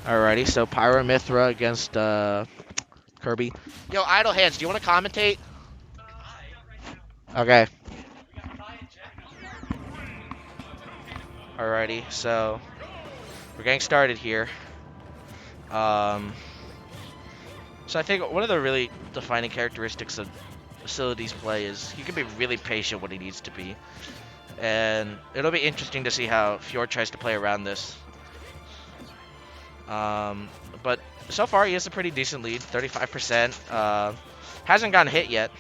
Alrighty, so Pyra Mythra against Kirby. Yo, Idle Hands, do you want to commentate? Okay. Alrighty, so we're getting started here. Um, so I think one of the really defining characteristics of Sillody's play is he can be really patient when he needs to be. And it'll be interesting to see how Fjord tries to play around this. But so far he has a pretty decent lead, 35%. Hasn't gotten hit yet.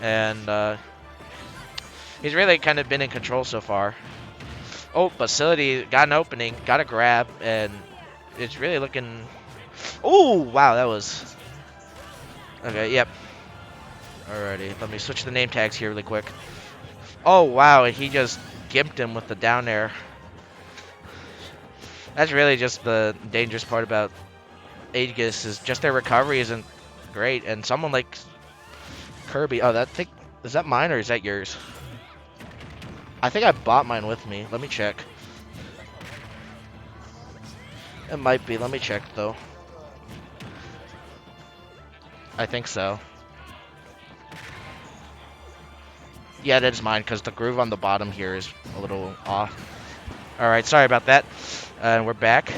And he's really kind of been in control so far. Oh, but Sillody got an opening, got a grab, and it's really looking... Oh, wow, that was... Okay, yep. Alrighty, let me switch the name tags here really quick. Oh, wow, and he just gimped him with the down air. That's really just the dangerous part about Aegis, is just their recovery isn't great, and someone like Kirby... Oh, is that mine or is that yours? I think I bought mine with me. Let me check. It might be. Let me check, though. I think so. Yeah, that is mine, because the groove on the bottom here is a little off. Alright, sorry about that. And we're back.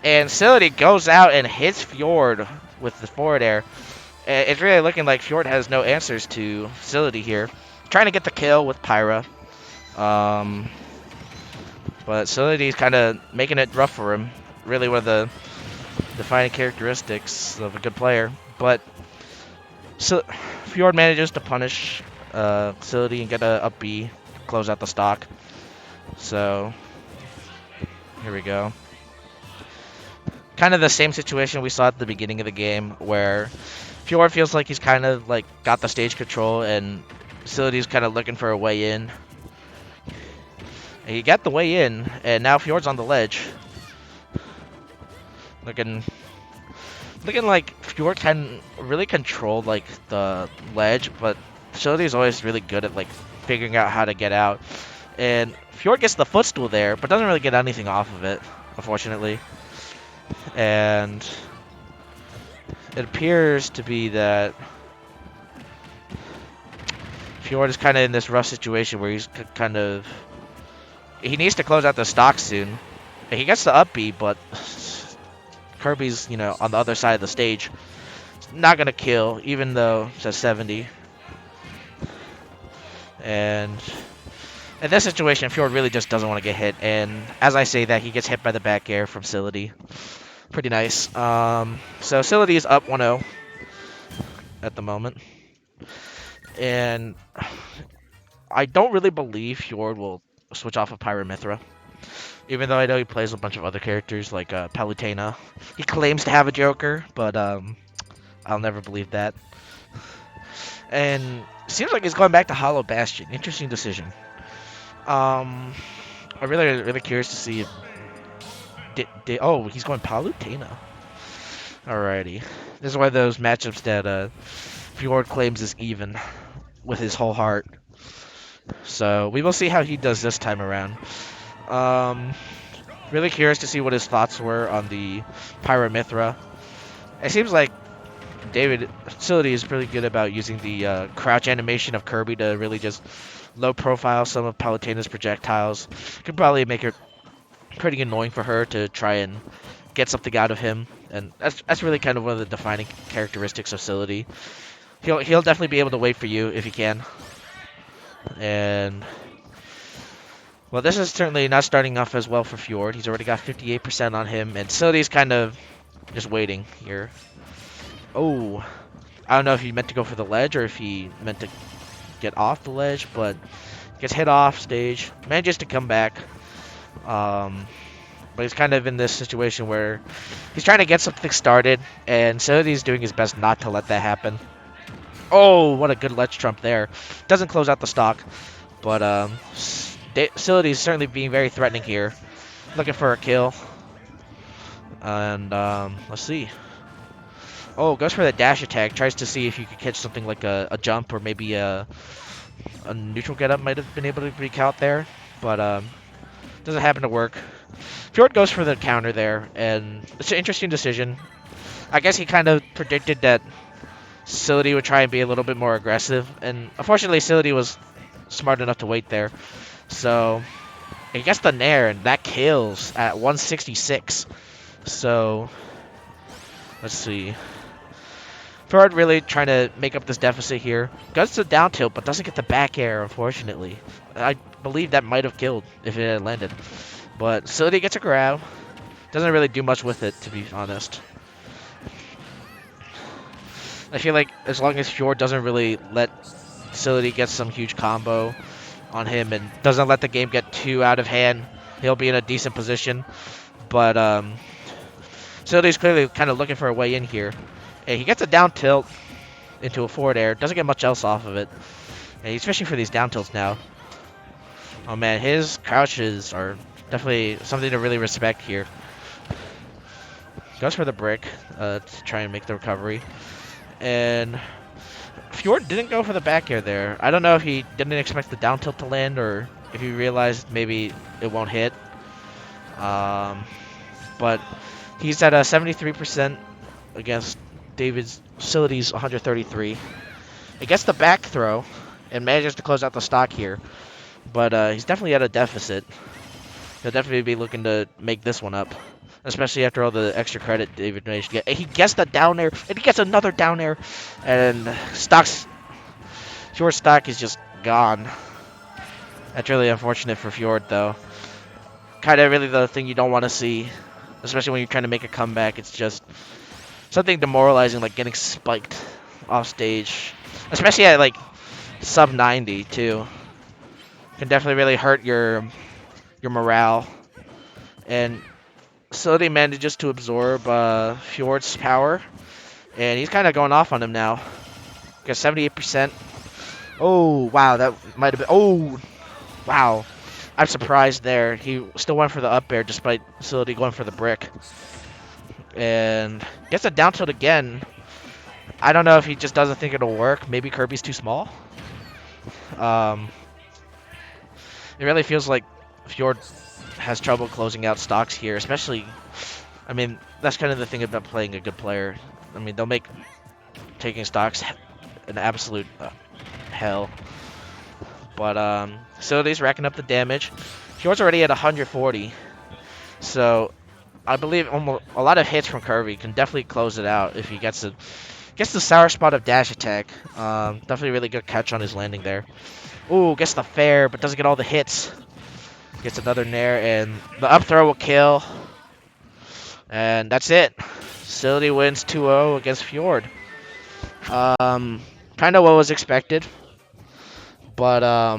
And Sillody goes out and hits Fjord with the forward air. It's really looking like Fjord has no answers to Sillody here. Trying to get the kill with Pyra. But Sillody's kind of making it rough for him. Really one of the defining characteristics of a good player. But Fjord manages to punish Sillody and get a up B, close out the stock. So here we go. Kind of the same situation we saw at the beginning of the game, where Fjord feels like he's kind of like got the stage control, and Sillody's kind of looking for a way in. And he got the way in, and now Fjord's on the ledge. Looking like Fjord can really control like the ledge, but Sillody's always really good at like figuring out how to get out. And Fjord gets the footstool there, but doesn't really get anything off of it, unfortunately. And it appears to be that Fjord is kind of in this rough situation where he's he needs to close out the stock soon. And he gets the up B, but Kirby's, on the other side of the stage. Not going to kill, even though it's at 70. And in this situation, Fjord really just doesn't want to get hit. And as I say that, he gets hit by the back air from Sillody. Pretty nice. So Sillody is up 1-0 at the moment. And I don't really believe Fjord will switch off of Pyra Mythra. Even though I know he plays a bunch of other characters like Palutena. He claims to have a Joker, but I'll never believe that. And seems like he's going back to Hollow Bastion. Interesting decision. I'm really curious to see if... oh, he's going Palutena. Alrighty. This is one of those matchups that Fjord claims is even with his whole heart. So we will see how he does this time around. Really curious to see what his thoughts were on the Pyra Mythra. It seems like Sillody is pretty good about using the crouch animation of Kirby to really just low profile some of Palutena's projectiles. Could probably make it pretty annoying for her to try and get something out of him. And that's really kind of one of the defining characteristics of Sillody. He'll definitely be able to wait for you if he can. And well, this is certainly not starting off as well for Fjord. He's already got 58% on him, and Sillody's kind of just waiting here. Oh, I don't know if he meant to go for the ledge or if he meant to get off the ledge, but gets hit off stage, manages to come back. But he's kind of in this situation where he's trying to get something started, and Sillody's doing his best not to let that happen. Oh, what a good ledge trump there. Doesn't close out the stock, but Sillody's certainly being very threatening here. Looking for a kill. And let's see. Oh, goes for the dash attack. Tries to see if you could catch something like a jump or maybe a neutral getup might have been able to break out there. But doesn't happen to work. Fjord goes for the counter there, and it's an interesting decision. I guess he kind of predicted that Sillody would try and be a little bit more aggressive, and unfortunately Sillody was smart enough to wait there. So he gets the Nair, and that kills at 166. So let's see. Fjord really trying to make up this deficit here. Goes to down tilt, but doesn't get the back air, unfortunately. I believe that might have killed if it had landed. But Sillody gets a grab. Doesn't really do much with it, to be honest. I feel like as long as Fjord doesn't really let Sillody get some huge combo on him and doesn't let the game get too out of hand, he'll be in a decent position. But Sillody's clearly kind of looking for a way in here. And he gets a down tilt into a forward air. Doesn't get much else off of it. And he's fishing for these down tilts now. Oh man, his crouches are definitely something to really respect here. Goes for the brick to try and make the recovery. And Fjord didn't go for the back air there. I don't know if he didn't expect the down tilt to land or if he realized maybe it won't hit. But he's at a 73% against Sillody's 133. He gets the back throw and manages to close out the stock here. But he's definitely at a deficit. He'll definitely be looking to make this one up. Especially after all the extra credit David managed to get. And he gets the down air, and he gets another down air. And Fjord's stock is just gone. That's really unfortunate for Fjord, though. Kind of really the thing you don't want to see. Especially when you're trying to make a comeback. It's just something demoralizing, like getting spiked off stage. Especially at, like, sub 90, too. Can definitely really hurt your morale. And Sillody manages to absorb Fjord's power, and he's kind of going off on him now. Got 78%. Oh, wow, that might have been... Oh, wow. I'm surprised there. He still went for the up air despite Sillody going for the brick. And gets a down tilt again. I don't know if he just doesn't think it'll work. Maybe Kirby's too small. It really feels like Fjord has trouble closing out stocks here, especially, I mean, that's kind of the thing about playing a good player. I mean, they'll make taking stocks an absolute hell. But Sillody's racking up the damage. Fjord's already at 140, so I believe almost a lot of hits from Kirby can definitely close it out if he gets the sour spot of dash attack. Definitely really good catch on his landing there. Ooh, gets the fair, but doesn't get all the hits. Gets another nair, and the up throw will kill. And that's it. Sillody wins 2-0 against Fjord. Kind of what was expected. But